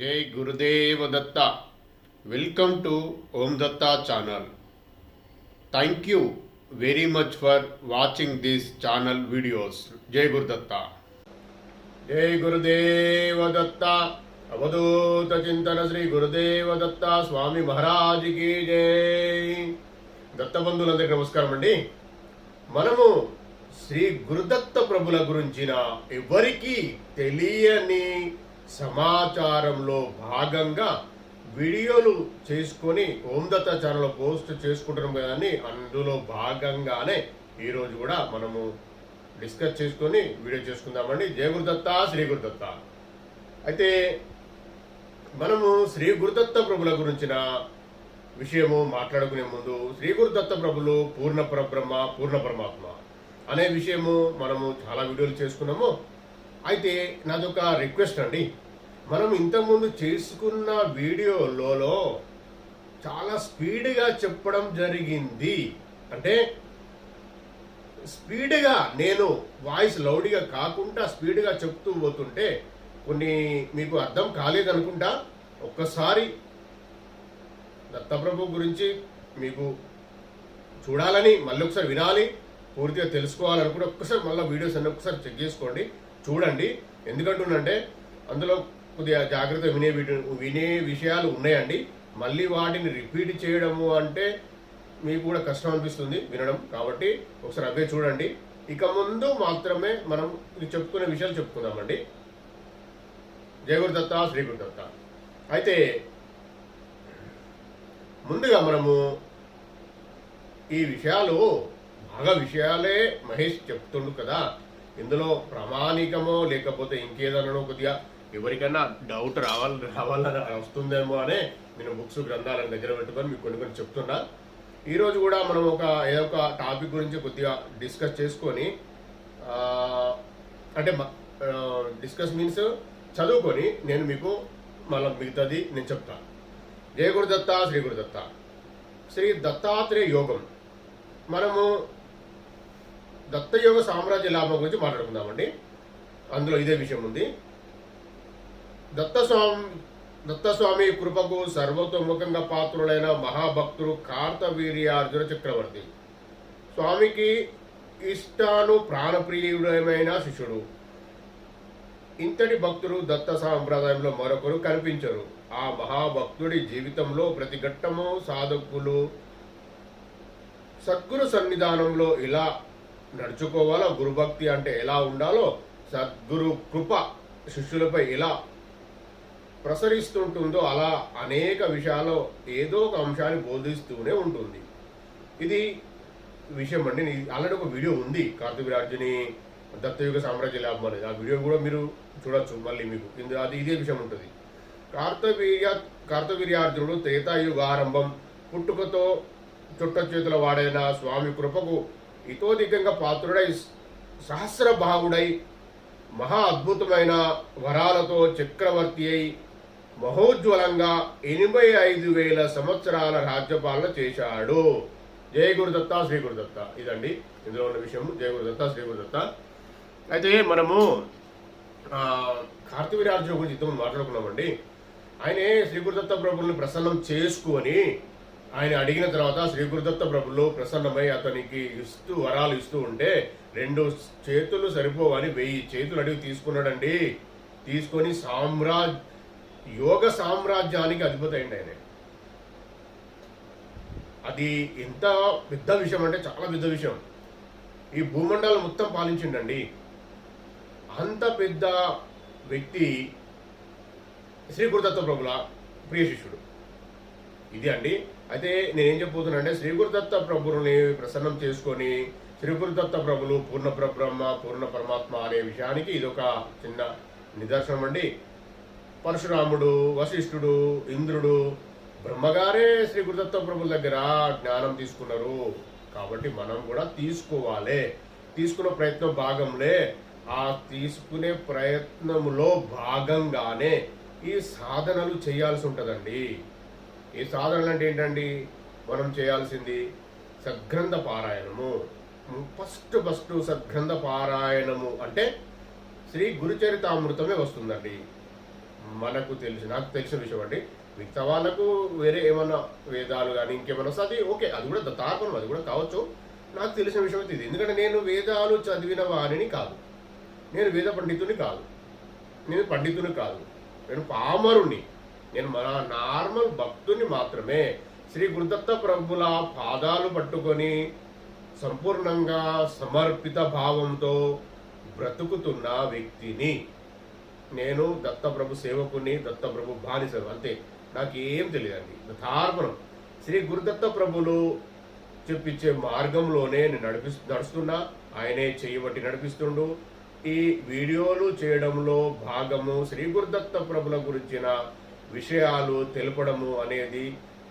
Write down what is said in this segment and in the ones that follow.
జై Gurudeva Datta. Welcome to Om Datta channel. Thank you very much for watching this channel videos. జై గురుదత్త. జై గురుదేవ దత్త. అవధూత చింతన శ్రీ గురుదేవ దత్త స్వామి మహారాజుకి జై. దత్తబంధువులందరికీ నమస్కారం అండి. మనము శ్రీ గురుదత్త ప్రభుల గురించిన ఎవరికి తెలియని సమాచారంలో భాగంగా వీడియోలు చేసుకొని ఓం దత్త ఛానల్లో పోస్ట్ చేసుకుంటున్నాం కదండి. అందులో భాగంగానే ఈరోజు కూడా మనము డిస్కస్ చేసుకొని వీడియో చేసుకుందామండి. జయ గురుదత్త, శ్రీ గురుదత్త. అయితే మనము శ్రీ గురుదత్త ప్రభుల గురించిన విషయము మాట్లాడుకునే ముందు శ్రీ గురుదత్త ప్రభులు పూర్ణ పరబ్రహ్మ, పూర్ణ పరమాత్మ అనే విషయము మనము చాలా వీడియోలు చేసుకున్నాము. అయితే నాదొక రిక్వెస్ట్ అండి. మనం ఇంతకుముందు చేసుకున్న వీడియోలలో చాలా స్పీడ్గా చెప్పడం జరిగింది. అంటే స్పీడ్గా నేను వాయిస్ లౌడ్గా కాకుండా స్పీడ్గా చెప్తూ పోతుంటే కొన్ని మీకు అర్థం కాలేదనుకుంటా. ఒక్కసారి దత్తప్రభు గురించి మీకు చూడాలని, మళ్ళీ ఒకసారి వినాలి, పూర్తిగా తెలుసుకోవాలనుకుంటే ఒక్కసారి మళ్ళీ వీడియోస్ అన్ని ఒకసారి చెక్ చేసుకోండి, చూడండి. ఎందుకంటున్నంటే అందులో కొద్దిగా జాగ్రత్త వినే విషయాలు ఉన్నాయండి. మళ్ళీ వాటిని రిపీట్ చేయడము అంటే మీకు కూడా కష్టం అనిపిస్తుంది వినడం. కాబట్టి ఒకసారి అవే చూడండి. ఇక ముందు మాత్రమే మనం చెప్పుకునే విషయాలు చెప్పుకుందామండి. జయ గురుదత్త, శ్రీ గురుదత్త. అయితే ముందుగా మనము ఈ విషయాలు బాగా విషయాలే మహేష్ చెప్తుండు కదా. ఇందులో ప్రామాణికమో లేకపోతే ఇంకేదన్నా కొద్దిగా ఎవరికైనా డౌట్ రావాలని వస్తుందేమో అనే నేను బుక్స్ గ్రంథాలను దగ్గర పెట్టుకొని మీకు కొన్ని చెప్తున్నా. ఈరోజు కూడా మనం ఏదో ఒక టాపిక్ గురించి కొద్దిగా డిస్కస్ చేసుకొని, అంటే డిస్కస్ మీన్స్ చదువుకొని నేను మీకు మళ్ళీ మిగతాది నేను చెప్తాను. జయ గురుదత్త, శ్రీ గురుదత్త. శ్రీ దత్తాత్రేయ యోగం. మనము దత్తయోగ సామ్రాజ్య లాభం గురించి మాట్లాడుకుందామండి. అందులో ఇదే విషయం ఉంది. దత్తస్వామి కృపకు సర్వతోముఖంగా పాత్రులైన మహాభక్తుడు కార్తవీర్యార్జున చక్రవర్తి. స్వామికి ఇష్టాను ప్రాణప్రియుడమైన శిష్యుడు. ఇంతటి భక్తుడు దత్త సాంప్రదాయంలో మరొకరు కనిపించరు. ఆ మహాభక్తుడి జీవితంలో ప్రతి ఘట్టము సాధకులు సద్గురు సన్నిధానంలో ఇలా నడుచుకోవాలో, గురుభక్తి అంటే ఎలా ఉండాలో, సద్గురు కృప శిష్యులపై ఎలా ప్రసరిస్తుంటుందో అలా అనేక విషయాల్లో ఏదో ఒక అంశాన్ని బోధిస్తూనే ఉంటుంది. ఇది విషయం అండి. ఆల్రెడీ ఒక వీడియో ఉంది, కార్తవీర్యార్జుని దత్తయుగ సామ్రాజ్య లాభం అనేది. ఆ వీడియో కూడా మీరు చూడొచ్చు. మళ్ళీ మీకు ఇదే విషయం ఉంటుంది. కార్తవీర్యార్జునుడు త్రేతాయుగారంభం పుట్టుకతో చుట్ట చేతుల వాడైన స్వామి కృపకు ఇతోధికంగా పాత్రుడై సహస్రభావుడై మహా అద్భుతమైన వరాలతో చక్రవర్తి అయి మహోజ్వలంగా 85,000 సంవత్సరాల రాజ్యపాలన చేశాడు. జయ గురుదత్త, శ్రీ గురుదత్త. ఇదండి ఇందులో ఉన్న విషయం. జయ గురుదత్త, శ్రీ గురుదత్త. అయితే మనము కార్తవీర్యార్జున గురించి ఇంతకుముందు మాట్లాడుకున్నామండి. ఆయనే శ్రీ గురుదత్త ప్రభుల్ని ప్రసన్నం చేసుకొని ఆయన అడిగిన తర్వాత శ్రీ గురుదత్త ప్రభులు ప్రసన్నమై అతనికి వరాలు ఇస్తూ ఉంటే 2 చేతులు సరిపోవని 1000 చేతులు అడిగి తీసుకున్నాడండి. తీసుకొని యోగ సామ్రాజ్యానికి అధిపతి అయింది ఆయన. అది ఎంత పెద్ద విషయం అంటే చాలా పెద్ద విషయం. ఈ భూమండలం మొత్తం పాలించిండండి. అంత పెద్ద వ్యక్తి శ్రీ గురుదత్త ప్రభుల ప్రియ శిష్యుడు. ఇది అండి. అయితే నేనేం చెప్పబోతున్నా అంటే, శ్రీ గురుదత్త ప్రభుని ప్రసన్నం చేసుకొని శ్రీ గురుదత్త ప్రభులు పూర్ణ పరబ్రహ్మ, పూర్ణ పరమాత్మ అనే విషయానికి ఇదొక చిన్న నిదర్శనం అండి. పరశురాముడు, వశిష్ఠుడు, ఇంద్రుడు, బ్రహ్మగారే శ్రీ గురుదత్త ప్రభుల దగ్గర జ్ఞానం తీసుకున్నారు. కాబట్టి మనం కూడా తీసుకోవాలి. తీసుకున్న ప్రయత్నం భాగంలే. ఆ తీసుకునే ప్రయత్నంలో భాగంగానే ఈ సాధనలు చేయాల్సి ఉంటుందండి. ఈ సాధనలు అంటే ఏంటండి? మనం చేయాల్సింది సద్గ్రంథ పారాయణము. ఫస్ట్ సద్గ్రంథ పారాయణము అంటే శ్రీ గురుచరితామృతమే వస్తుందండి. నాకు తెలిసిన విషయం అండి. మిగతా వాళ్ళకు వేరే ఏమన్నా వేదాలు కానీ ఇంకేమన్నా వస్తే అది ఓకే, అది కూడా దత్తార్పణం, అది కూడా కావచ్చు. నాకు తెలిసిన విషయం అయితే ఇది. ఎందుకంటే నేను వేదాలు చదివిన వారిని కాదు, నేను వేద పండితుని కాదు, నేను పండితుని కాదు, నేను పామరుణ్ణి, నేను మన నార్మల్ భక్తుని మాత్రమే. శ్రీ గురుదత్త ప్రభుల పాదాలు పట్టుకొని సంపూర్ణంగా సమర్పిత భావంతో బ్రతుకుతున్న వ్యక్తిని నేను. దత్తప్రభు సేవకుని, దత్తప్రభు బానిసను, అంతే. నాకేం తెలియదండి. యథార్పణం. శ్రీ గురుదత్త ప్రభులు చెప్పించే మార్గంలోనే నేను నడుస్తున్నా. ఆయనే చేయబట్టి నడిపిస్తుండు. ఈ వీడియోలు చేయడంలో భాగము శ్రీ గురుదత్త ప్రభుల గురించిన విషయాలు తెలపడము అనేది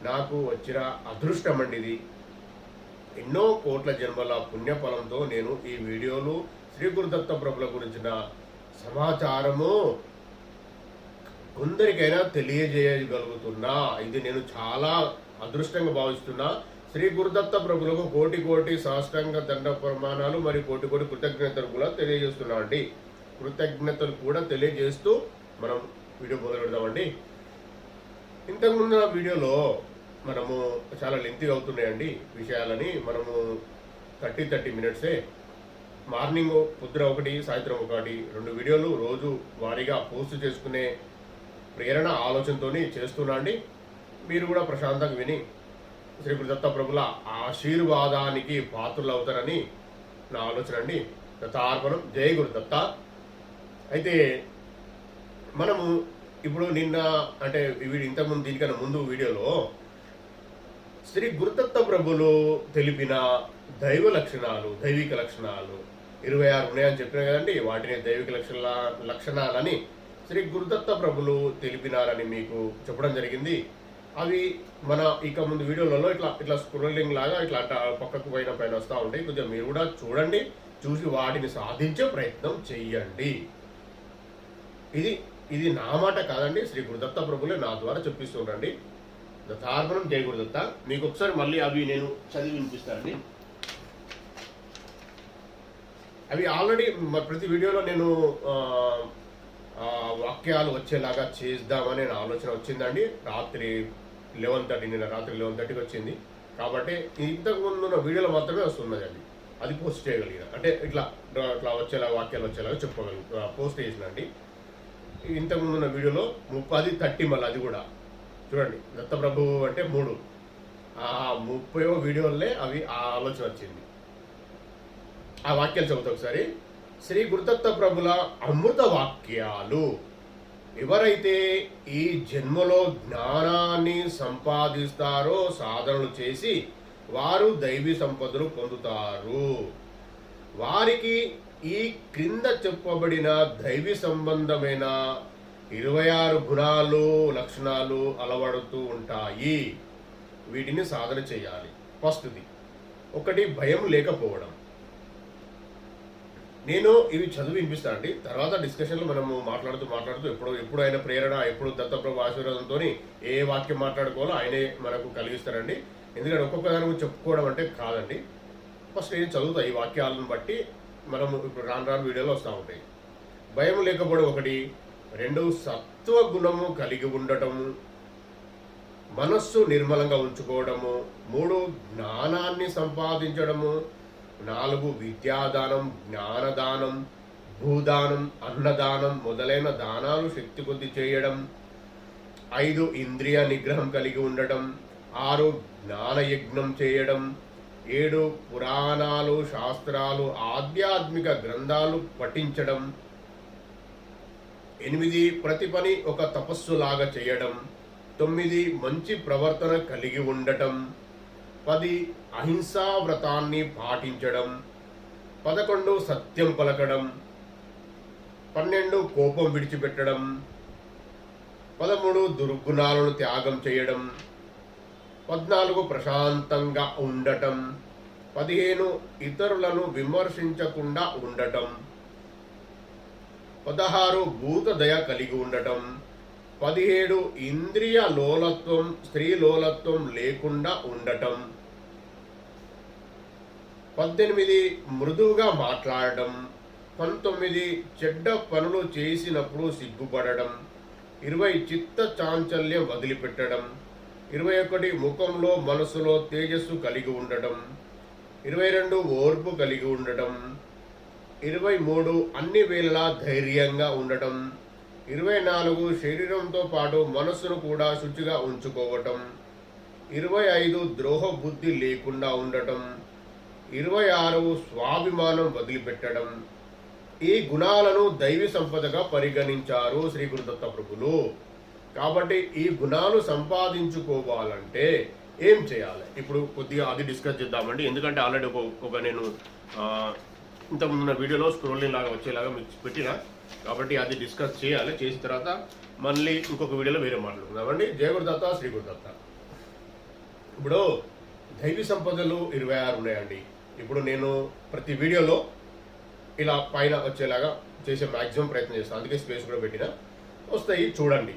నాకు వచ్చిన అదృష్టం అండి. ఇది ఎన్నో కోట్ల జన్మల పుణ్యఫలంతో నేను ఈ వీడియోలు శ్రీ గురుదత్త ప్రభుల గురించిన సమాచారము కొందరికైనా తెలియజేయగలుగుతున్నా. ఇది నేను చాలా అదృష్టంగా భావిస్తున్నా. శ్రీ గురుదత్త ప్రభులకు కోటి కోటి సాష్టాంగ దండ ప్రమాణాలు మరియు కోటి కోటి కృతజ్ఞతలు కూడా తెలియజేస్తున్నా అండి. కృతజ్ఞతలు కూడా తెలియజేస్తూ మనం వీడియో మొదలు పెడదామండి. ఇంతకుముందు వీడియోలో మనము చాలా లెంతీగా అవుతున్నాయండి విషయాలని. మనము 30 మినిట్సే మార్నింగ్ పొద్దున ఒకటి, సాయంత్రం ఒకటి, 2 వీడియోలు రోజు వారీగా పోస్ట్ చేసుకునే ప్రేరణ ఆలోచనతో చేస్తున్నా అండి. మీరు కూడా ప్రశాంతంగా విని శ్రీ గురుదత్త ప్రభుల ఆశీర్వాదానికి పాత్రలు అవుతారని నా ఆలోచన అండి. దత్తార్పణం. జై గురుదత్త. అయితే మనము ఇప్పుడు నిన్న అంటే ఇంతకుముందు దీనికన్నా ముందు వీడియోలో శ్రీ గురుదత్త ప్రభులు తెలిపిన దైవ లక్షణాలు, దైవిక లక్షణాలు 26 ఉన్నాయని చెప్పినా కదండి. వాటిని దైవిక లక్షణాలని శ్రీ గురుదత్త ప్రభులు తెలిపినారని మీకు చెప్పడం జరిగింది. అవి మన ఇక ముందు వీడియోలలో ఇట్లా స్క్రోలింగ్ లాగా ఇట్లా పక్కకు పైన వస్తూ ఉంటాయి. కొంచెం మీరు కూడా చూడండి, చూసి వాటిని సాధించే ప్రయత్నం చెయ్యండి. ఇది నా మాట కాదండి, శ్రీ గురుదత్త ప్రభులే నా ద్వారా చెప్పిస్తుండండి. దత్తార్పణం. జై గురుదత్త. మీకు ఒకసారి మళ్ళీ అవి నేను చదివి వినిపిస్తానండి. అవి ఆల్రెడీ ప్రతి వీడియోలో నేను వాక్యాలు వచ్చేలాగా చేద్దామనే ఆలోచన వచ్చిందండి. రాత్రి 11:30, నిన్న రాత్రి 11:30కి వచ్చింది. కాబట్టి ఇంతకుముందు ఉన్న వీడియోలో మాత్రమే వస్తున్నదండి. అది పోస్ట్ చేయగలిగిన, అంటే ఇట్లా వచ్చేలా వాక్యాలు వచ్చేలాగా పోస్ట్ చేసినండి. ఇంతకుముందు ఉన్న వీడియోలో 30 మళ్ళీ అది కూడా చూడండి. దత్తప్రభు అంటే 3, ఆ 30వ వీడియోలే అవి ఆ ఆలోచన వచ్చింది. ఆ వాక్యాలు చదువుతా ఒకసారి. శ్రీ గురుదత్త ప్రభుల అమృత వాక్యాలు. ఎవరైతే ఈ జన్మలో జ్ఞానాన్ని సంపాదిస్తారో, సాధనలు చేసి వారు దైవీ సంపదలు పొందుతారు. వారికి ఈ క్రింద చెప్పబడిన దైవీ సంబంధమైన 26 గుణాలు, లక్షణాలు అలవడుతూ ఉంటాయి. వీటిని సాధన చేయాలి. ఫస్ట్ది 1 భయం లేకపోవడం. నేను ఇవి చదివి వినిపిస్తానండి. తర్వాత డిస్కషన్లో మనము మాట్లాడుతూ ఎప్పుడు ఆయన ప్రేరణ, ఎప్పుడు దత్తప్రభు ఆశీర్వాదంతో ఏ వాక్యం మాట్లాడుకోవాలో ఆయనే మనకు కలిగిస్తారండి. ఎందుకంటే ఒక్కొక్క దాని గురించి చెప్పుకోవడం అంటే కాదండి. ఫస్ట్ నేను చదువుతా ఈ వాక్యాలను బట్టి మనము ఇప్పుడు రాను వీడియోలో వస్తూ ఉంటాయి. భయం లేకపోవడం 1. 2 సత్వ గుణము కలిగి ఉండటం, మనస్సు నిర్మలంగా ఉంచుకోవడము. 3 జ్ఞానాన్ని సంపాదించడము. 4 విద్యాదానం, జ్ఞానదానం, భూదానం, అన్నదానం మొదలైన దానాలు శక్తి కొద్ది చేయడం. 5 ఇంద్రియ నిగ్రహం కలిగి ఉండటం. 6 జ్ఞానయజ్ఞం చేయడం. 7 పురాణాలు, శాస్త్రాలు, ఆధ్యాత్మిక గ్రంథాలు పఠించడం. 8 ప్రతి పని ఒక తపస్సులాగా చేయడం. 9 మంచి ప్రవర్తన కలిగి ఉండటం. 10 అహింసా వ్రతాన్ని పాటించడం. 11 సత్యం పలకడం. 12 కోపం విడిచిపెట్టడం. 13 దుర్గుణాలను త్యాగం చేయడం. 14 ప్రశాంతంగా ఉండటం. 15 ఇతరులను విమర్శించకుండా ఉండటం. 16 భూత దయ కలిగి ఉండటం. 17 ఇంద్రియ లోలత్వం, స్త్రీ లోలత్వం లేకుండా ఉండటం. 18 మృదువుగా మాట్లాడడం. 19 చెడ్డ పనులు చేసినప్పుడు సిగ్గుపడడం. 20 చిత్త చాంచల్యం వదిలిపెట్టడం, 21 ముఖంలో మనసులో తేజస్సు కలిగి ఉండటం, 22 ఓర్పు కలిగి ఉండటం, 23 అన్ని వేళలా ధైర్యంగా ఉండటం, 24 శరీరంతో పాటు మనస్సును కూడా శుచిగా ఉంచుకోవటం, 25 ద్రోహ బుద్ధి లేకుండా ఉండటం, 26 స్వాభిమానం వదిలిపెట్టడం. ఈ గుణాలను దైవీ సంపదగా పరిగణించారు శ్రీ గురుదత్త ప్రభులు. కాబట్టి ఈ గుణాలు సంపాదించుకోవాలంటే ఏం చేయాలి? ఇప్పుడు కొద్దిగా అది డిస్కస్ చేద్దామండి. ఎందుకంటే ఆల్రెడీ ఒక నేను ఇంతకుముందున్న వీడియోలో స్క్రోలింగ్ లాగా వచ్చేలాగా మీకు పెట్టిన, కాబట్టి అది డిస్కస్ చేయాలి. చేసిన తర్వాత మళ్ళీ ఇంకొక వీడియోలో వేరే మాట్లాడుకుందామండి. జయ గురుదత్త, శ్రీ గురుదత్త. ఇప్పుడు దైవీ సంపదలు 26 ఉన్నాయండి. ఇప్పుడు నేను ప్రతి వీడియోలో ఇలా పైన వచ్చేలాగా చేసే మ్యాక్సిమం ప్రయత్నం చేస్తాను. అందుకే స్పేస్ కూడా పెట్టిన, వస్తాయి చూడండి.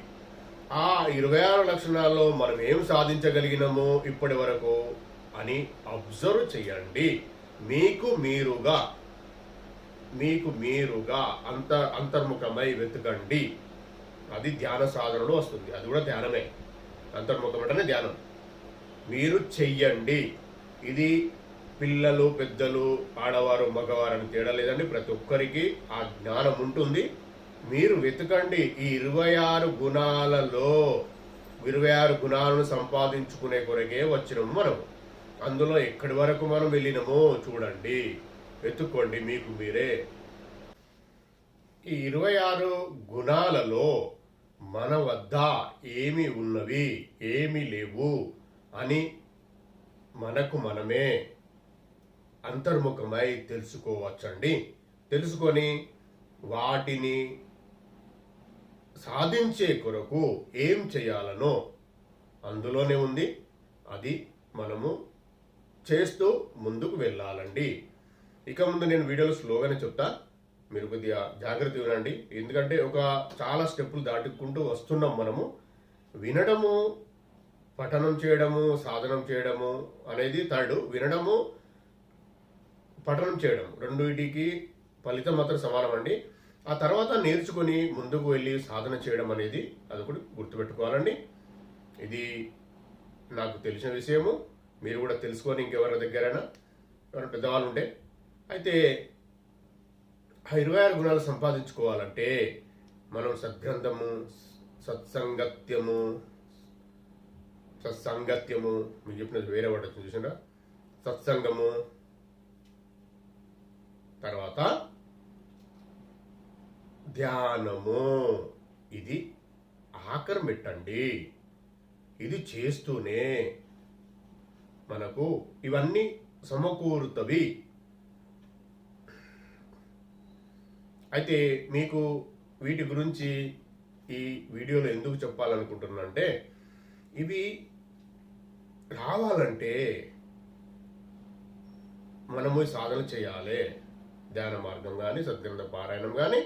ఆ 26 లక్షణాల్లో మనం ఏం సాధించగలిగినామో ఇప్పటి వరకు అని అబ్జర్వ్ చేయండి. మీకు మీరుగా అంతర్ముఖమై వెతకండి. అది ధ్యాన సాధనలో వస్తుంది. అది కూడా ధ్యానమే. అంతర్ముఖం అంటేనే ధ్యానం. మీరు చెయ్యండి. ఇది పిల్లలు, పెద్దలు, ఆడవారు, మగవారు అని తేడా లేదండి. ప్రతి ఒక్కరికి ఆ జ్ఞానం ఉంటుంది. మీరు వెతకండి. ఈ 26 గుణాలలో 26 గుణాలను సంపాదించుకునే కొరకే వచ్చినాము మనం. అందులో ఎక్కడి వరకు మనం వెళ్ళినామో చూడండి, వెతుక్కోండి మీకు మీరే. ఈ 26 గుణాలలో మన వద్ద ఏమి ఉన్నవి, ఏమి లేవు అని మనకు మనమే అంతర్ముఖమై తెలుసుకోవచ్చండి. తెలుసుకొని వాటిని సాధించే కొరకు ఏం చేయాలనో అందులోనే ఉంది. అది మనము చేస్తూ ముందుకు వెళ్ళాలండి. ఇక ముందు నేను వీడియోలో స్లోగానే చెప్తా, మీరు కొద్దిగా జాగ్రత్త వినండి. ఎందుకంటే చాలా స్టెప్పులు దాటుకుంటూ వస్తున్నాం మనము. వినడము, పఠనం చేయడము, సాధనం చేయడము అనేది థర్డ్. వినడము, పఠనం చేయడం రెండింటికి ఫలితం మాత్రం సమానం అండి. ఆ తర్వాత నేర్చుకుని ముందుకు వెళ్ళి సాధన చేయడం అనేది అది కూడా గుర్తుపెట్టుకోవాలండి. ఇది నాకు తెలిసిన విషయము. మీరు కూడా తెలుసుకొని ఇంకెవరి దగ్గరైనా ఎవరైనా పెద్దవాళ్ళు ఉంటే అయితే 26 గుణాలు సంపాదించుకోవాలంటే మనం సద్గ్రంథము, సత్సంగత్యము మీకు చెప్పినది వేరే వాడు చూసినా, సత్సంగము, తర్వాత ధ్యానము, ఇది ఆఖరి పెట్టండి. ఇది చేస్తూనే మనకు ఇవన్నీ సమకూరుతవి. అయితే మీకు వీటి గురించి ఈ వీడియోలో ఎందుకు చెప్పాలనుకుంటున్నానంటే, ఇవి రావాలంటే మనము సాధన చేయాలి. ధ్యాన మార్గం కానీ, సద్గ్రంథ పారాయణం కానీ,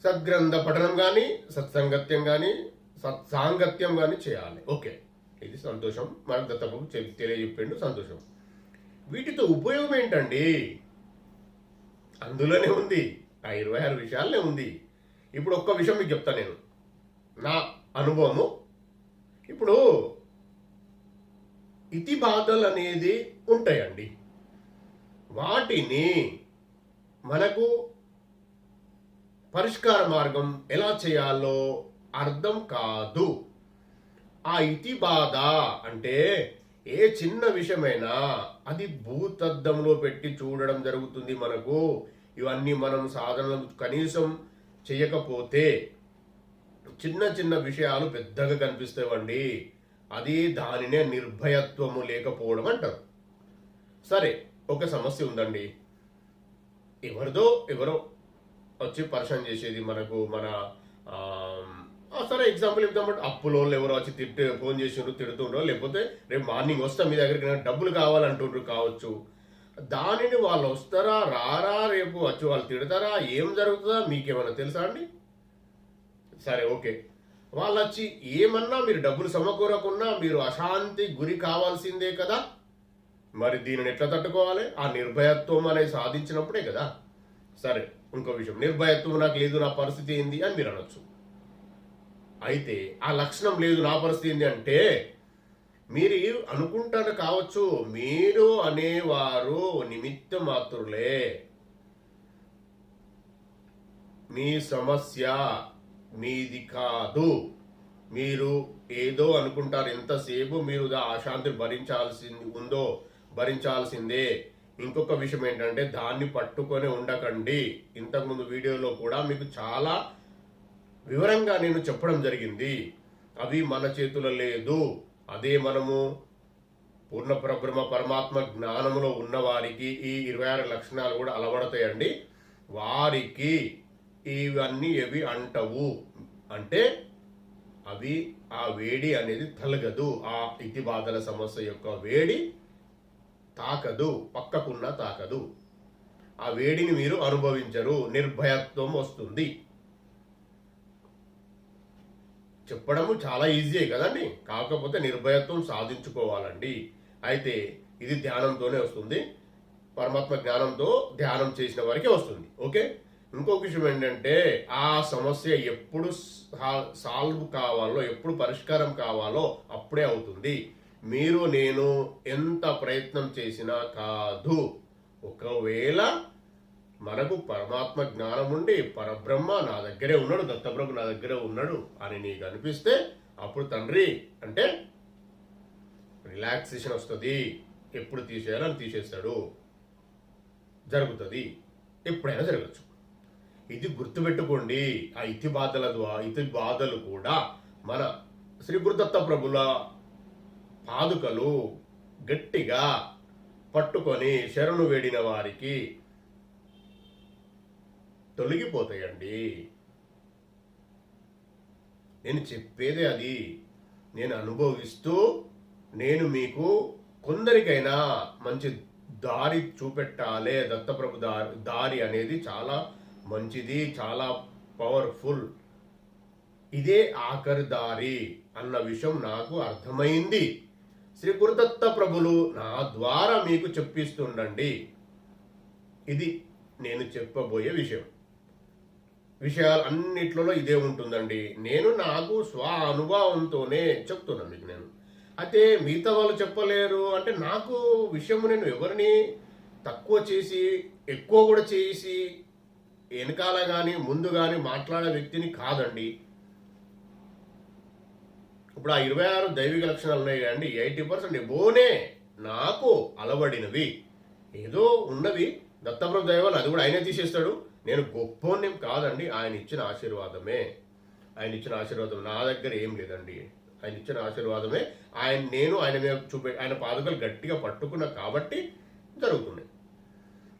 సద్గ్రంథ పఠనం కానీ, సత్సంగత్యం కానీ, సత్సాంగత్యం కానీ చేయాలి. ఓకే, ఇది సంతోషం. మనకు దత్తబాబు తెలియజెప్పిండు, సంతోషం. వీటితో ఉపయోగం ఏంటండి? అందులోనే ఉంది. ఆ 26 విషయాలనే ఉంది. ఇప్పుడు ఒక్క విషయం మీకు చెప్తాను నేను, నా అనుభవము. ఇప్పుడు ఇతి బాధలు అనేది ఉంటాయండి. వాటిని మనకు పరిష్కార మార్గం ఎలా చేయాలో అర్థం కాదు. ఆ ఇతి బాధ అంటే ఏ చిన్న విషయమైనా అది భూతద్దంలో పెట్టి చూడడం జరుగుతుంది మనకు. ఇవన్నీ మనం సాధనలు కనీసం చేయకపోతే చిన్న చిన్న విషయాలు పెద్దగా కనిపిస్తాయండి. అది దానినే నిర్భయత్వము లేకపోవడం అంటారు. సరే, ఒక సమస్య ఉందండి. ఎవరో వచ్చి పరిచయం చేసేది మనకు, మన సరే ఎగ్జాంపుల్ ఇద్దామంటే అప్పులో ఎవరో వచ్చి ఫోన్ చేసిండ్రు, తిడుతుండ్రో, లేకపోతే రేపు మార్నింగ్ వస్తాం మీ దగ్గరికి డబ్బులు కావాలంటుండ్రు కావచ్చు. దానిని వాళ్ళు వస్తారా రారా, రేపు వచ్చి వాళ్ళు తిడతారా, ఏం జరుగుతుందా మీకేమన్నా తెలుసా అండి? సరే, ఓకే, వాళ్ళు వచ్చి ఏమన్నా మీరు డబ్బులు సమకూరకున్నా మీరు అశాంతి గురి కావాల్సిందే కదా. మరి దీనిని ఎట్లా తట్టుకోవాలి? ఆ నిర్భయత్వం అనేది సాధించినప్పుడే కదా. సరే, ఇంకో విషయం, నిర్భయత్వం నాకు లేదు, నా పరిస్థితి ఏంది అని మీరు అనొచ్చు. అయితే ఆ లక్షణం లేదు, నా పరిస్థితి ఏంటి అంటే, మీరు అనుకుంటారు కావచ్చు, మీరు అనేవారు నిమిత్త మాత్రులే. మీ సమస్య మీది కాదు. మీరు ఏదో అనుకుంటారు, ఎంతసేపు మీరు అశాంతి భరించాల్సిందే. ఇంకొక విషయం ఏంటంటే, దాన్ని పట్టుకొని ఉండకండి. ఇంతకుముందు వీడియోలో కూడా మీకు చాలా వివరంగా నేను చెప్పడం జరిగింది. అవి మన చేతుల్లో లేదు. అదే మనము పూర్ణ పరబ్రహ్మ పరమాత్మ జ్ఞానంలో ఉన్నవారికి ఈ 26 లక్షణాలు కూడా అలవడతాయండి. వారికి ఇవన్నీ ఏవి అంటవు అంటే, అవి ఆ వేడి అనేది తలగదు. ఆ ఇతి బాధల సమస్య యొక్క వేడి తాకదు, పక్కకున్నా తాకదు. ఆ వేడిని మీరు అనుభవించరు, నిర్భయత్వం వస్తుంది. చెప్పడము చాలా ఈజీయే కదండి, కాకపోతే నిర్భయత్వం సాధించుకోవాలండి. అయితే ఇది ధ్యానంతోనే వస్తుంది, పరమాత్మ జ్ఞానంతో ధ్యానం చేసిన వారికి వస్తుంది. ఓకే, ఇంకొక విషయం ఏంటంటే, ఆ సమస్య ఎప్పుడు సాల్వ్ కావాలో, ఎప్పుడు పరిష్కారం కావాలో అప్పుడే అవుతుంది. మీరు నేను ఎంత ప్రయత్నం చేసినా కాదు. ఒకవేళ మనకు పరమాత్మ జ్ఞానం ఉండి, పరబ్రహ్మ నా దగ్గరే ఉన్నాడు, దత్తప్రభు నా దగ్గరే ఉన్నాడు అని నీకు అనిపిస్తే, అప్పుడు తండ్రి అంటే రిలాక్సేషన్ వస్తుంది. ఎప్పుడు తీసేయాలని తీసేస్తాడు, జరుగుతుంది, ఎప్పుడైనా జరగచ్చు. ఇది గుర్తుపెట్టుకోండి. ఆ ఇతి బాధలు కూడా మన శ్రీ గురుదత్త ప్రభుల పాదుకలు గట్టిగా పట్టుకొని శరణు వేడిన వారికి తొలగిపోతాయండి. నేను చెప్పేదే అది. నేను అనుభవిస్తూ నేను మీకు కొందరికైనా మంచి దారి చూపెట్టాలే. దత్తప్రభు దారి అనేది చాలా మంచిది, చాలా పవర్ఫుల్. ఇదే ఆఖరి దారి అన్న విషయం నాకు అర్థమైంది. శ్రీ గురుదత్త ప్రభులు నా ద్వారా మీకు చెప్పిస్తుండండి. ఇది నేను చెప్పబోయే విషయాలు అన్నిట్లలో ఇదే ఉంటుందండి. నేను నాకు స్వ అనుభవంతోనే చెప్తున్నాను మీకు. నేను అయితే మిగతా వాళ్ళు చెప్పలేరు అంటే, నాకు విషయము నేను ఎవరిని తక్కువ చేసి ఎక్కువ కూడా చేసి వెనకాల కానీ ముందు కానీ మాట్లాడే వ్యక్తిని కాదండి. ఇప్పుడు ఆ 26 దైవిక లక్షణాలు ఉన్నాయి కదండి, 80% ఎబోనే నాకు అలవడినవి. ఏదో ఉన్నవి దత్తప్రభు దైవాలు, అది కూడా ఆయనే తీసేస్తాడు. నేను గొప్పోనేం కాదండి, ఆయన ఇచ్చిన ఆశీర్వాదమే. నా దగ్గర ఏం లేదండి, ఆయన ఇచ్చిన ఆశీర్వాదమే. ఆయన పాదుకలు గట్టిగా పట్టుకున్నా కాబట్టి జరుగుతున్నాయి.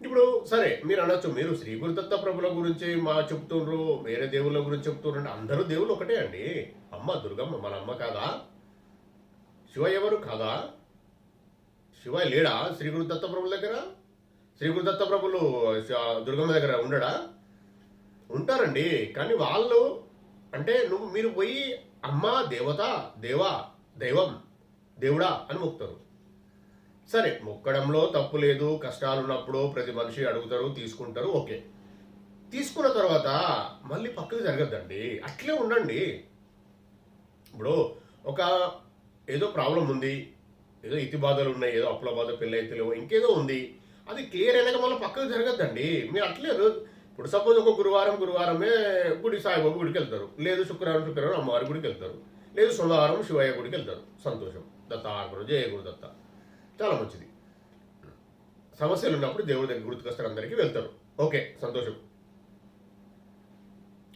ఇప్పుడు సరే, మీరు అనొచ్చు, మీరు శ్రీ గురుదత్త ప్రభుల గురించి చెప్తుండ్రు, వేరే దేవుళ్ళ గురించి చెప్తుండ్రు అంటే, అందరూ దేవుళ్ళు ఒకటే అండి. అమ్మ దుర్గమ్మ మన అమ్మ కాదా? శివ ఎవరు కాదా? శివ లేడా శ్రీ గురుదత్త ప్రభుల దగ్గర? శ్రీ గురుదత్త ప్రభులు దుర్గమ్మ దగ్గర ఉండడా? ఉంటారండి. కానీ వాళ్ళు అంటే మీరు పోయి అమ్మ దేవత, దైవం, దేవుడా అని మొక్కుతారు. సరే, మొక్కడంలో తప్పు లేదు. కష్టాలు ఉన్నప్పుడు ప్రతి మనిషి అడుగుతారు, తీసుకుంటారు. ఓకే, తీసుకున్న తర్వాత మళ్ళీ పక్కకు జరగద్దండి, అట్లే ఉండండి. ఇప్పుడు ఏదో ప్రాబ్లం ఉంది, ఏదో ఇతి బాధలు ఉన్నాయి, ఏదో అప్పుల బాధ, పెళ్ళి అయితే లేవు, ఇంకేదో ఉంది, అది క్లియర్ అయినాక మళ్ళీ పక్కకు జరగద్దండి. మీరు అట్లే ఇప్పుడు సపోజ్ ఒక గురువారమే సాయిబాబు గుడికి వెళ్తారు, లేదు శుక్రవారం అమ్మవారి గుడికి వెళ్తారు, లేదు సోమవారం శివయ్య గుడికి వెళ్తారు. సంతోషం, దత్తార్పణ, జయ గురుదత్త, చాలా మంచిది. సమస్యలు ఉన్నప్పుడు దేవుడి దగ్గర గుర్తుకొస్తారు, అందరికీ వెళ్తారు. ఓకే, సంతోషం.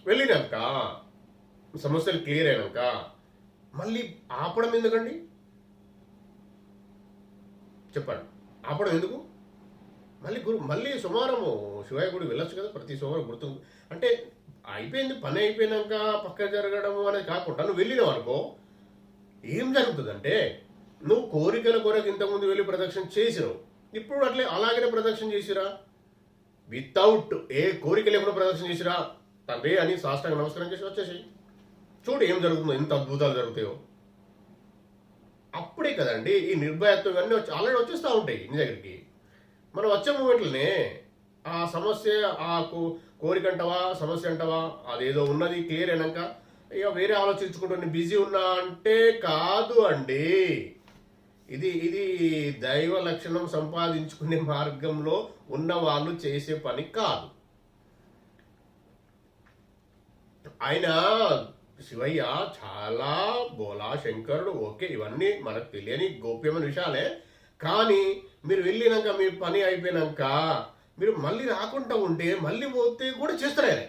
వెళ్ళినాక సమస్యలు క్లియర్ అయినాక మళ్ళీ ఆపడం ఎందుకండి? చెప్పండి, ఆపడం ఎందుకు? మళ్ళీ సోమవారము శివయ్య గుడి వెళ్ళొచ్చు కదా, ప్రతి సోమవారం గుర్తు. అంటే అయిపోయింది, పని అయిపోయినాక పక్క జరగడం అనేది కాకుండా నువ్వు వెళ్ళినావు అనుకో, ఏం జరుగుతుందంటే, నువ్వు కోరికల కొరకు ఇంతకుముందు వెళ్ళి ప్రదక్షిణ చేసినావు, ఇప్పుడు అలాగనే ప్రదక్షిణ చేసిరా, వితౌట్ ఏ కోరిక లేకుండా ప్రదక్షిణ చేసిరా, తండ్రి అని సాష్టాంగ నమస్కారం చేసి వచ్చేసి చూడు ఏం జరుగుతుందో, ఎంత అద్భుతాలు జరుగుతాయో. అప్పుడే కదండి ఈ నిర్భయత్వం ఇవన్నీ ఆల్రెడీ వచ్చేస్తూ ఉంటాయి నీ దగ్గరికి. మనం వచ్చే మూమెంట్లోనే ఆ సమస్య, కోరిక అంటవా సమస్య అంటవా, అదేదో ఉన్నది క్లియర్ అయినాక ఇక వేరే ఆలోచించుకుంటూ నేను బిజీ ఉన్నా అంటే కాదు అండి. ఇది ఇది దైవ లక్షణం సంపాదించుకునే మార్గంలో ఉన్న వాళ్ళు చేసే పని కాదు. ఆయన శివయ్య చాలా బోలా శంకరుడు, ఓకే, ఇవన్నీ మనకు తెలియని గోప్యమైన విషయాలే. కానీ మీరు వెళ్ళినాక మీ పని అయిపోయినాక మీరు మళ్ళీ రాకుండా ఉంటే మళ్ళీ పోతే కూడా చేస్తారు ఆయన.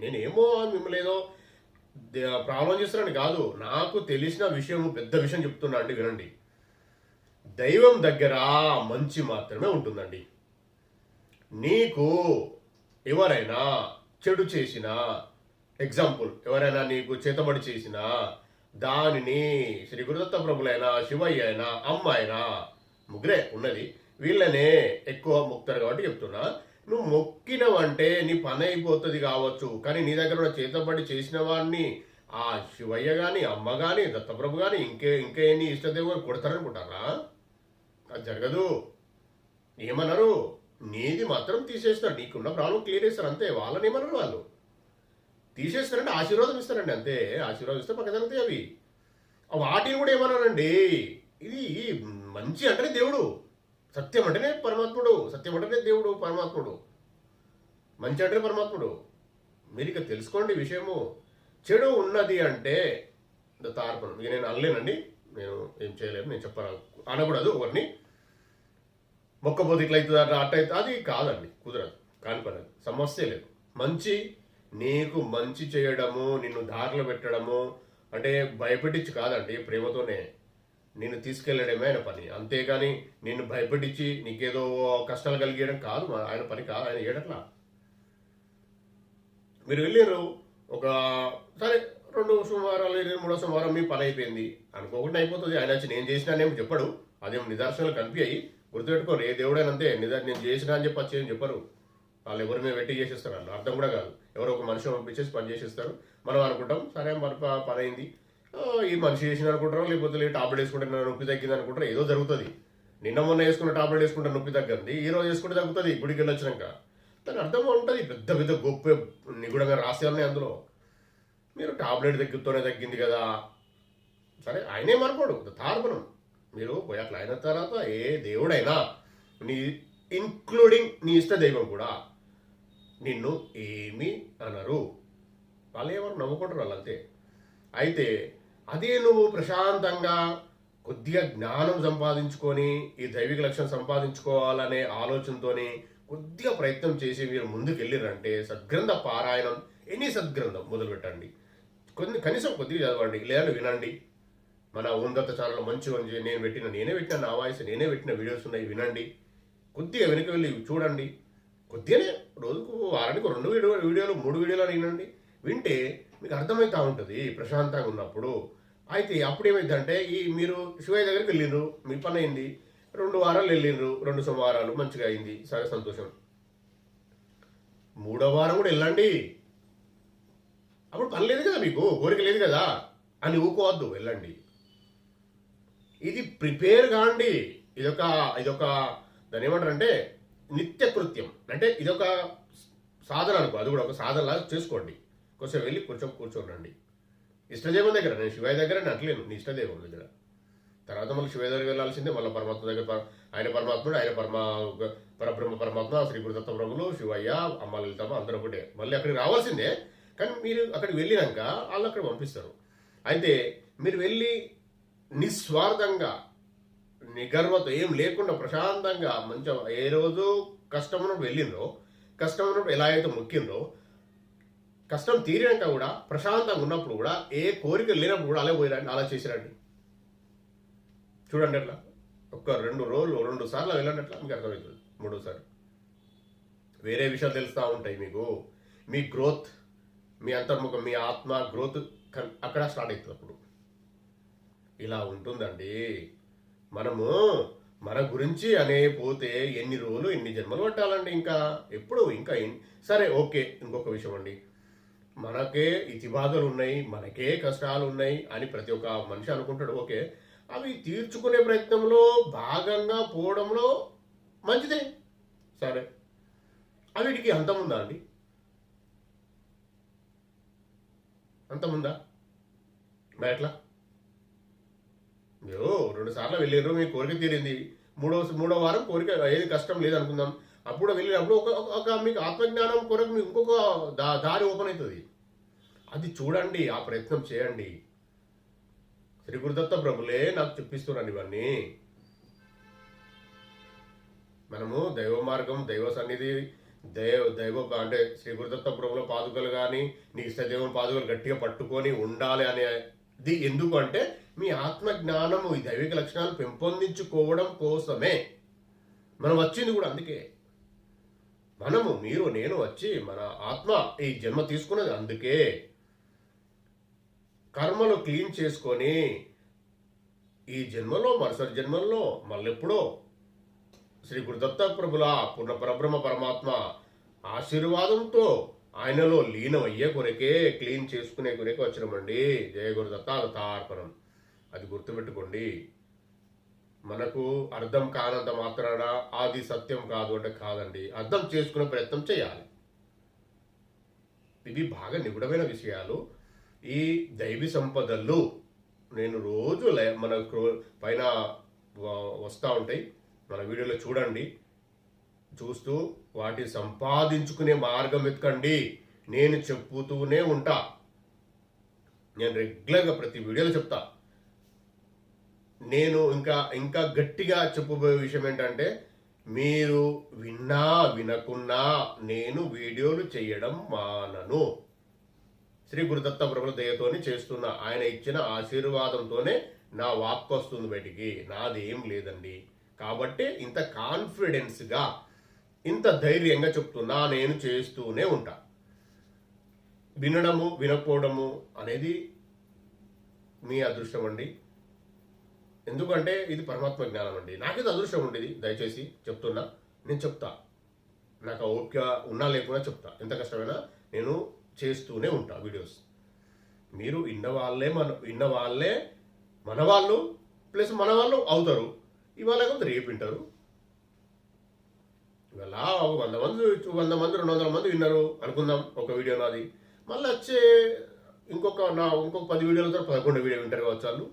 నేనేమో మిమ్మల్ని ఏదో ప్రాబ్లం చేస్తున్నాను కాదు, నాకు తెలిసిన విషయం, పెద్ద విషయం చెప్తున్నా అండి, వినండి. దైవం దగ్గర మంచి మాత్రమే ఉంటుందండి. నీకు ఎవరైనా చెడు చేసినా, ఎగ్జాంపుల్ ఎవరైనా నీకు చేతబడి చేసినా దానిని శ్రీ గురుదత్త ప్రభులైనా, శివయ్య అయినా, అమ్మ అయినా, ముగ్గురే ఉన్నది, వీళ్ళనే ఎక్కువ మొక్కుతారు కాబట్టి చెప్తున్నా. నువ్వు మొక్కినవంటే నీ పని అయిపోతుంది కావచ్చు, కానీ నీ దగ్గర ఉన్న చేతబడి చేసిన వాడిని ఆ శివయ్య కానీ, అమ్మ కానీ, దత్తప్రభు కానీ ఇంకే ఎన్ని ఇష్టదేవులు కొడతారనుకుంటారా? అది జరగదు. ఏమన్నారు? నీది మాత్రం తీసేస్తారు, నీకున్న ప్రాబ్లం క్లియర్ చేస్తారు అంతే. వాళ్ళని ఏమన్నారు? వాళ్ళు తీసేస్తారంటే ఆశీర్వాదం ఇస్తారండి అంతే. ఆశీర్వాదం ఇస్తే పక్క జరుగుతాయి అవి. వాటిని కూడా ఏమన్నారండి, ఇది మంచి అంటేనే దేవుడు, సత్యం అంటేనే పరమాత్ముడు, సత్యం అంటేనే దేవుడు పరమాత్ముడు, మంచి అంటేనే పరమాత్ముడు. మీరు ఇక తెలుసుకోండి విషయము. చెడు ఉన్నది అంటే తార్పణం. ఇక నేను అనలేనండి, నేను ఏం చేయలేను, నేను చెప్పాను అనకూడదు ఎవరిని. మొక్కపోతే ఇట్లా అవుతుంది అట్లా అవుతుంది, అది కాదండి, కుదరదు, కాని పని, సమస్య లేదు. మంచి, నీకు మంచి చేయడము, నిన్ను దారిలో పెట్టడము అంటే భయపెట్టించి కాదండి, ప్రేమతోనే నిన్ను తీసుకెళ్లడమే ఆయన పని. అంతేగాని నిన్ను భయపెట్టించి నీకేదో కష్టాలు కలిగేయడం కాదు ఆయన పని, కాదు ఆయన చేయడట్లా. మీరు వెళ్ళారు ఒక సరే 2 సోమవారాలు 3వ సోమవారం మీ పని అయిపోయింది అనుకోకుండా అయిపోతుంది. ఆయన వచ్చి నేను చేసినానేమో చెప్పడు, అదేమో నిదర్శనాలు కనిపించాయి. గుర్తుపెట్టుకోరు, ఏ దేవుడైనా అంతే, నేను చేసినా అని చెప్పి వచ్చి చెప్పరు. వాళ్ళు ఎవరి మీద పెట్టి చేసేస్తారు, వాళ్ళు అర్థం కూడా కాదు. ఎవరో ఒక మనిషి పంపించేసి పని చేసేస్తారు. మనం అనుకుంటాం సరే మన పని అయింది, ఈ మనిషి చేసిన అనుకుంటారో, లేకపోతే టాబ్లెట్ వేసుకుంటే నొప్పి తగ్గింది అనుకుంటారో, ఏదో జరుగుతుంది. నిన్న మొన్న వేసుకున్న టాబ్లెట్ వేసుకుంటే నొప్పి తగ్గింది, ఈ రోజు వేసుకుంటే తగ్గుతుంది గుడికి వెళ్ళొచ్చినాక. దాని అర్థం ఉంటుంది, పెద్ద పెద్ద గొప్ప నిగూఢంగా రాసేయాలని అందులో. మీరు టాబ్లెట్ తగ్గుతూనే తగ్గింది కదా, సరే ఆయనేమనుకోడు, తార్పణం. మీరు పోయి అట్లా అయిన తర్వాత ఏ దేవుడైనా, నీ ఇన్క్లూడింగ్ నీ ఇష్ట దైవం కూడా నిన్ను ఏమీ అనరు. వాళ్ళు ఏమన్నా నమ్ముకుంటారు వాళ్ళు అంతే. అయితే అదే నువ్వు ప్రశాంతంగా కొద్దిగా జ్ఞానం సంపాదించుకొని ఈ దైవిక లక్ష్యం సంపాదించుకోవాలనే ఆలోచనతోని కొద్దిగా ప్రయత్నం చేసి మీరు ముందుకు వెళ్ళిరంటే సద్గ్రంథ పారాయణం, ఎనీ సద్గ్రంథం మొదలు పెట్టండి. కనీసం కొద్దిగా చదవండి, లేదా వినండి. మన ఉన్నత ఛానల్ మంచి నేనే పెట్టిన నా వాయిస్ నేనే పెట్టిన వీడియోస్ ఉన్నాయి, వినండి. కొద్దిగా వెనక వెళ్ళి చూడండి. కొద్దిగానే రోజుకు వారానికి 2 వీడియోలు 3 వీడియోలు వినండి. వింటే మీకు అర్థమవుతూ ఉంటుంది ప్రశాంతంగా ఉన్నప్పుడు. అయితే అప్పుడు ఏమైందంటే మీరు శివయ్య దగ్గరికి వెళ్ళిండ్రు, మీ పని అయింది, 2 వారాలు వెళ్ళిండ్రు, 2 సోమవారాలు మంచిగా అయింది, సరే సంతోషం. 3వ వారం కూడా వెళ్ళండి, అప్పుడు పని లేదు కదా, మీకు కోరిక లేదు కదా అని ఊకోవద్దు, వెళ్ళండి. ఇది ప్రిపేర్ కాండి. ఇదొక దాని ఏమంటారంటే నిత్య కృత్యం, అంటే ఇదొక సాధన అనుకో, అది కూడా ఒక సాధనలాగా చేసుకోండి. కొంచెం వెళ్ళి కొంచెం కూర్చోండి ఇష్టదేవం దగ్గర. నేను శివయ్య దగ్గర నట్లేను, నీ ఇష్టదేవం దగ్గర. తర్వాత మళ్ళీ శివయ్య దగ్గర వెళ్ళాల్సిందే, మళ్ళీ పరమాత్మ దగ్గర. ఆయన పరమాత్ముడు, ఆయన పరబ్రహ్మ పరమాత్మ, శ్రీ గురుదత్త ప్రభులు, శివయ్య, అమ్మ లలితమ్మ అందరూ ఒకటే. మళ్ళీ అక్కడికి రావాల్సిందే, కానీ మీరు అక్కడికి వెళ్ళినాక వాళ్ళు అక్కడ పంపిస్తారు. అయితే మీరు వెళ్ళి నిస్వార్థంగా, నిగర్వతో, ఏం లేకుండా ప్రశాంతంగా మంచిగా ఏ రోజు కష్టం ఉన్నప్పుడు వెళ్ళిండ్రో, కష్టం ఉన్నప్పుడు ఎలా అయితే మొక్కిండ్రో, కష్టం తీరినాక కూడా ప్రశాంతంగా ఉన్నప్పుడు కూడా, ఏ కోరిక లేనప్పుడు కూడా అలా పోయిరండి, అలా చేసిరండి. చూడండి అట్లా ఒక 2 రోజులు 2 సార్లు వెళ్ళండి, అట్లా మీకు అర్థమవుతుంది. 3వసారి వేరే విషయాలు తెలుస్తూ ఉంటాయి మీకు. మీ గ్రోత్, మీ అంతర్ముఖం, మీ ఆత్మ గ్రోత్ అక్కడ స్టార్ట్ అవుతుంది. అప్పుడు ఇలా ఉంటుందండి. మనము మన గురించి అనే పోతే ఎన్ని రోజులు ఎన్ని జన్మలు పట్టాలండి, ఇంకా ఎప్పుడు ఇంకా సరే ఓకే. ఇంకొక విషయం అండి, మనకే ఇతి బాధలు ఉన్నాయి, మనకే కష్టాలు ఉన్నాయి అని ప్రతి ఒక్క మనిషి అనుకుంటాడు. ఓకే, అవి తీర్చుకునే ప్రయత్నంలో భాగంగా పోవడంలో మంచిదే, సరే. వీటికి అంతముందా అండి? అంతముందా? మరి ఎట్లా? మీరు 2 సార్లు వెళ్ళారు, మీ కోరిక తీరింది, మూడో వారం కోరిక ఏది కష్టం లేదనుకుందాం, అప్పుడు వెళ్ళినప్పుడు ఒక మీకు ఆత్మజ్ఞానం కొరకు మీకు ఇంకొక దారి ఓపెన్ అవుతుంది. అది చూడండి, ఆ ప్రయత్నం చేయండి. శ్రీ గురుదత్త ప్రభులే నాకు చెప్పిస్తున్నాను ఇవన్నీ. మనము దైవ మార్గం, దైవ సన్నిధి, దైవ అంటే శ్రీ గురుదత్త ప్రభుల పాదుకలు కానీ నీ ఇష్టదేవం పాదుకలు గట్టిగా పట్టుకొని ఉండాలి అనేది ఎందుకు అంటే మీ ఆత్మ జ్ఞానము, ఈ దైవిక లక్షణాలు పెంపొందించుకోవడం కోసమే మనం వచ్చింది కూడా. అందుకే మనము, మీరు, నేను వచ్చి మన ఆత్మ ఈ జన్మ తీసుకున్నది అందుకే. కర్మలు క్లీన్ చేసుకొని ఈ జన్మలో మరుసటి జన్మల్లో మళ్ళెప్పుడో శ్రీ గురుదత్త ప్రభుల పూర్ణ పరబ్రహ్మ పరమాత్మ ఆశీర్వాదంతో ఆయనలో లీనం అయ్యే కొరకే, క్లీన్ చేసుకునే కొరకే వచ్చినామండి. జయ గురుదత్త దత్తార్పణం. అది గుర్తుపెట్టుకోండి. మనకు అర్థం కానంత మాత్రాన ఆది సత్యం కాదు అంటే కాదండి, అర్థం చేసుకునే ప్రయత్నం చేయాలి. ఇవి బాగా నిగుడమైన విషయాలు. ఈ దైవీ సంపదలు నేను రోజు మన పైన వస్తూ ఉంటాయి, మన వీడియోలో చూడండి. చూస్తూ వాటి సంపాదించుకునే మార్గం వెతకండి. నేను చెప్పుతూనే ఉంటా, నేను రెగ్యులర్గా ప్రతి వీడియోలో చెప్తా. నేను ఇంకా గట్టిగా చెప్పబోయే విషయం ఏంటంటే, మీరు విన్నా వినకున్నా నేను వీడియోలు చేయడం మానను. శ్రీ గురుదత్త ప్రభుల దయతోని చేస్తున్నా. ఆయన ఇచ్చిన ఆశీర్వాదంతోనే నా వాక్ వస్తుంది బయటికి, నాది ఏం లేదండి. కాబట్టి ఇంత కాన్ఫిడెన్స్గా, ఇంత ధైర్యంగా చెప్తున్నా. నేను చేస్తూనే ఉంటా. వినడము వినకపోవడము అనేది మీ అదృష్టం అండి. ఎందుకంటే ఇది పరమాత్మ జ్ఞానం అండి. నాకేదో అదృష్టం ఉండేది, దయచేసి చెప్తున్నా. నేను చెప్తా, నాకు ఓపిక ఉన్నా లేకున్నా చెప్తా. ఎంత కష్టమైనా నేను చేస్తూనే ఉంటా వీడియోస్. మీరు విన్న వాళ్ళే మన వాళ్ళు ప్లస్ మన వాళ్ళు అవుతారు. ఇవాళ రేపు వింటారు. ఇవాళ 100 మంది 200 మంది విన్నారు అనుకుందాం ఒక వీడియో నాది. మళ్ళీ వచ్చే ఇంకొక 10 వీడియోలతో 11 వీడియో వింటారు కావచ్చు వాళ్ళు.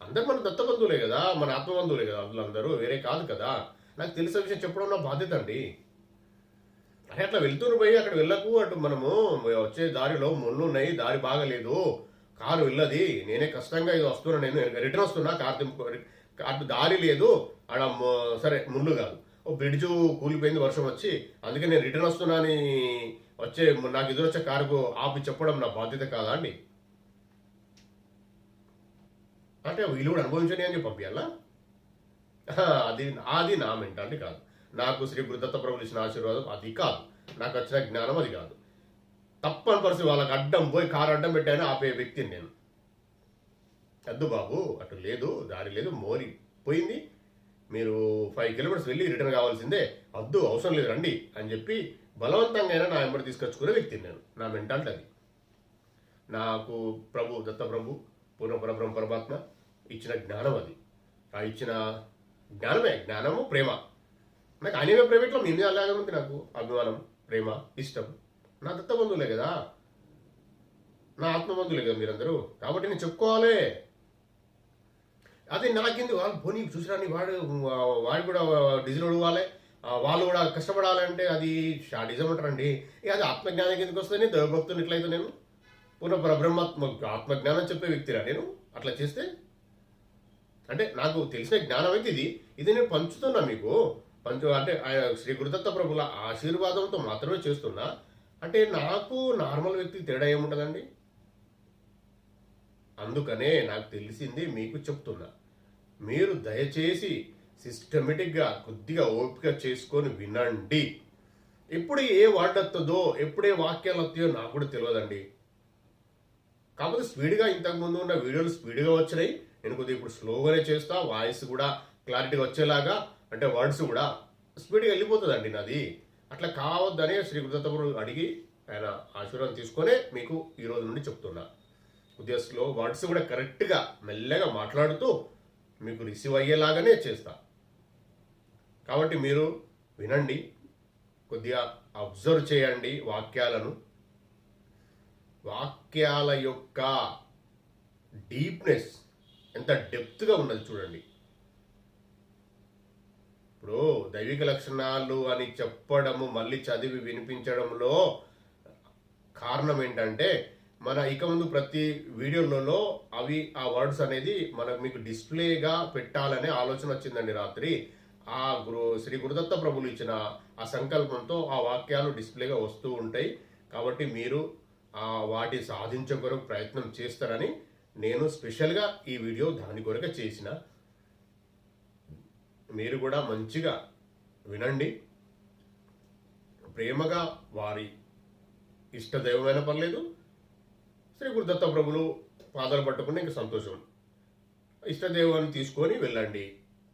అందరు మన దత్తబంధువులే కదా, మన ఆత్మబంధువులే కదా, వాళ్ళందరూ వేరే కాదు కదా. నాకు తెలిసిన విషయం చెప్పడం నా బాధ్యత అండి. అరే అట్లా వెళ్తున్నారు పోయి అక్కడ వెళ్ళకు. అటు మనము వచ్చే దారిలో ముళ్ళు ఉన్నాయి, దారి బాగలేదు, కారు వెళ్ళది, నేనే కష్టంగా ఇది వస్తున్నా, నేను రిటర్న్ వస్తున్నా, అటు దారి లేదు ఆడ, సరే ముళ్ళు కాదు, ఓ బ్రిడ్జు కూలిపోయింది వర్షం వచ్చి, అందుకే నేను రిటర్న్ వస్తున్నా అని నాకు ఎదురొచ్చే కారుకు ఆపి చెప్పడం నా బాధ్యత కాదా అండి? అంటే వీళ్ళు కూడా అనుభవించని అని చెప్పి పంపించాలా? అది నా మెంటాలిటీ కాదు. నాకు శ్రీ గురుదత్త ప్రభులు ఇచ్చిన ఆశీర్వాదం అది కాదు, నాకు వచ్చిన జ్ఞానం అది కాదు. తప్పని పరిస్థితి వాళ్ళకి అడ్డం పోయి కారు అడ్డం పెట్టాను ఆపే వ్యక్తిని నేను. వద్దు బాబు, అటు లేదు, దారి లేదు, మోరి పోయింది, మీరు 5 కిలోమీటర్స్ వెళ్ళి రిటర్న్ కావాల్సిందే, వద్దు అవసరం లేదు రండి అని చెప్పి బలవంతంగా అయినా నా వెంబడి తీసుకొచ్చుకునే వ్యక్తిని నేను. నా మెంటాలిటీ అది. నాకు దత్త ప్రభు పూర్ణ పరబ్రహ్మ పరమాత్మ ఇచ్చిన జ్ఞానం అది. ఆ ఇచ్చిన జ్ఞానము ప్రేమ. నాకు ఆయనమే ప్రైవేట్లో మీ మీద అలాగే ఉంది. నాకు అభిమానం, ప్రేమ, ఇష్టం. నా దత్త బంధువులే కదా, నా ఆత్మబంధువులే కదా మీరందరూ. కాబట్టి నేను చెప్పుకోవాలి. అది నాకింది వాళ్ళు పోనీ చూసిరాని వాడు కూడా డిజిల్ ఉడవాలి, వాళ్ళు కూడా కష్టపడాలంటే అది షాడిజం అంటారండి. అది ఆత్మజ్ఞానం కిందకి వస్తుంది. దైవభక్తుని ఎట్లయితే నేను పూర్ణ పరబ్రహ్మాత్మ ఆత్మజ్ఞానం చెప్పే వ్యక్తిరా నేను. అట్లా చేస్తే అంటే నాకు తెలిసిన జ్ఞానం అయితే ఇది నేను పంచుతున్నా మీకు. అంటే ఆయన శ్రీ గురుదత్త ప్రభుల ఆశీర్వాదంతో మాత్రమే చేస్తున్నా. అంటే నాకు నార్మల్ వ్యక్తికి తేడా ఏముంటుందండి? అందుకనే నాకు తెలిసింది మీకు చెప్తున్నా. మీరు దయచేసి సిస్టమేటిక్గా కొద్దిగా ఓపిక చేసుకొని వినండి. ఎప్పుడు ఏ వర్డ్ వస్తుందో, ఎప్పుడే వాక్యాలు వస్తాయో నాకు కూడా తెలియదండి. కాకపోతే స్పీడ్గా ఇంతకుముందు ఉన్న వీడియోలు స్పీడ్గా వచ్చినాయి. నేను కొద్దిగా ఇప్పుడు స్లోగానే చేస్తా. వాయిస్ కూడా క్లారిటీగా వచ్చేలాగా, అంటే వర్డ్స్ కూడా స్పీడ్గా వెళ్ళిపోతుందండి నాది. అట్లా కావద్దని శ్రీ గురుదత్త అడిగి ఆయన ఆశీర్వాదం తీసుకొనే మీకు ఈ రోజు నుండి చెప్తున్నా. కొద్దిగా స్లో వర్డ్స్ కూడా కరెక్ట్గా మెల్లగా మాట్లాడుతూ మీకు రిసీవ్ అయ్యేలాగానే చేస్తా. కాబట్టి మీరు వినండి, కొద్దిగా అబ్జర్వ్ చేయండి వాక్యాలను. వాక్యాల యొక్క డీప్నెస్ ఎంత డెప్త్గా ఉన్నది చూడండి. ఇప్పుడు దైవిక లక్షణాలు అని చెప్పడము మళ్ళీ చదివి వినిపించడంలో కారణం ఏంటంటే, మన ఇక ముందు ప్రతి వీడియోలలో అవి ఆ వర్డ్స్ అనేది మీకు డిస్ప్లేగా పెట్టాలనే ఆలోచన వచ్చిందండి రాత్రి. శ్రీ గురుదత్త ప్రభులు ఇచ్చిన ఆ సంకల్పంతో ఆ వాక్యాలు డిస్ప్లేగా వస్తూ ఉంటాయి. కాబట్టి మీరు వాటి సాధించే కొరకు ప్రయత్నం చేస్తారని నేను స్పెషల్గా ఈ వీడియో దాని కొరకు చేసిన. మీరు కూడా మంచిగా వినండి, ప్రేమగా వారి ఇష్టదైవమైన పర్లేదు, శ్రీ గురుదత్త ప్రభులు పాదాలు పట్టుకుని ఇంకా సంతోషం. ఇష్టదైవాన్ని తీసుకొని వెళ్ళండి.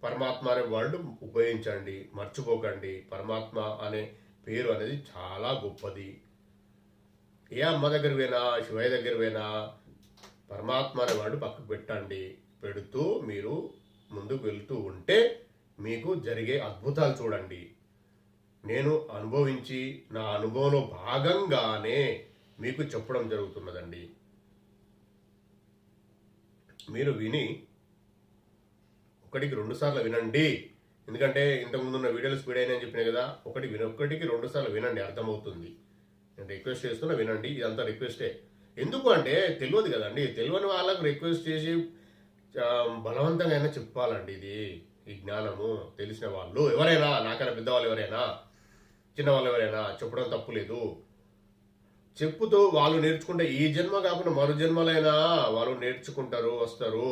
పరమాత్మ అనే వర్డ్ ఉపయోగించండి, మర్చిపోకండి. పరమాత్మ అనే పేరు అనేది చాలా గొప్పది. ఏ అమ్మ దగ్గర పోయినా, శివయ్య దగ్గర పోయినా పరమాత్మ అనే వర్డ్ పక్కకు పెట్టండి. పెడుతూ మీరు ముందుకు వెళ్తూ ఉంటే మీకు జరిగే అద్భుతాలు చూడండి. నేను అనుభవించి నా అనుభవంలో భాగంగానే మీకు చెప్పడం జరుగుతున్నదండి. మీరు విని ఒకటికి 2 సార్లు వినండి. ఎందుకంటే ఇంతకుముందు ఉన్న వీడియోలు స్పీడ్ అయినా చెప్పినా కదా, ఒకటికి 2 సార్లు వినండి, అర్థమవుతుంది. నేను రిక్వెస్ట్ చేస్తున్నా, వినండి. ఇదంతా రిక్వెస్టే. ఎందుకు అంటే తెలియదు కదండి. తెలియని వాళ్ళకు రిక్వెస్ట్ చేసి బలవంతంగా అయినా చెప్పాలండి. ఈ జ్ఞానము తెలిసిన వాళ్ళు ఎవరైనా, నాకైనా పెద్దవాళ్ళు ఎవరైనా, చిన్నవాళ్ళు ఎవరైనా చెప్పడం తప్పులేదు. చెప్పుతూ వాళ్ళు నేర్చుకుంటే ఈ జన్మ కాకుండా మరు జన్మలైనా వాళ్ళు నేర్చుకుంటారు, వస్తారు.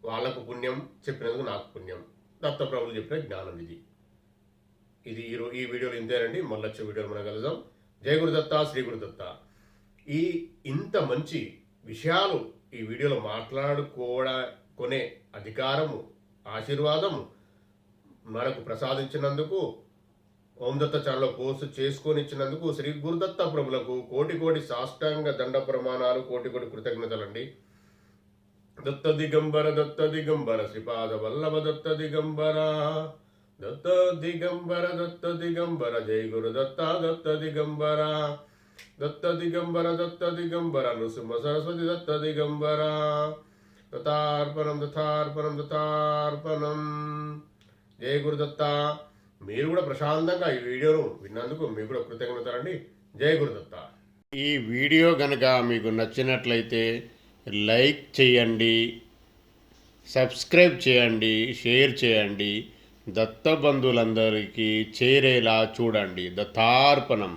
వాళ్ళకు పుణ్యం, చెప్పినందుకు నాకు పుణ్యం. దత్తప్రభులు చెప్పిన జ్ఞానం ఇది. ఈ వీడియోలో ఇంతేనండి. మళ్ళీ వచ్చే వీడియోలో మనం కలుద్దాం. జై గురుదత్త, శ్రీ గురుదత్త. ఇంత మంచి విషయాలు ఈ వీడియోలో మాట్లాడుకోనే అధికారము, ఆశీర్వాదము మనకు ప్రసాదించినందుకు, ఓం దత్త ఛానల్లో పోస్ట్ చేసుకొని ఇచ్చినందుకు శ్రీ గురుదత్త ప్రభులకు కోటి సాష్టాంగ దండ ప్రమాణాలు, కోటి కృతజ్ఞతలండి. దత్త దిగంబర శ్రీపాద వల్లభ దత్త దిగంబర జై గురుదత్త దత్త దిగంబర నృసింహ సరస్వతి దత్త దిగంబర దత్తార్పణం. జై గురుదత్త. మీరు కూడా ప్రశాంతంగా ఈ వీడియోను విన్నందుకు మీకు కూడా కృతజ్ఞతలండి. జై గురుదత్త. ఈ వీడియో కనుక మీకు నచ్చినట్లయితే లైక్ చేయండి, సబ్స్క్రైబ్ చేయండి, షేర్ చేయండి. దత్త బంధువులందరికీ చేరేలా చూడండి. దత్తార్పణం.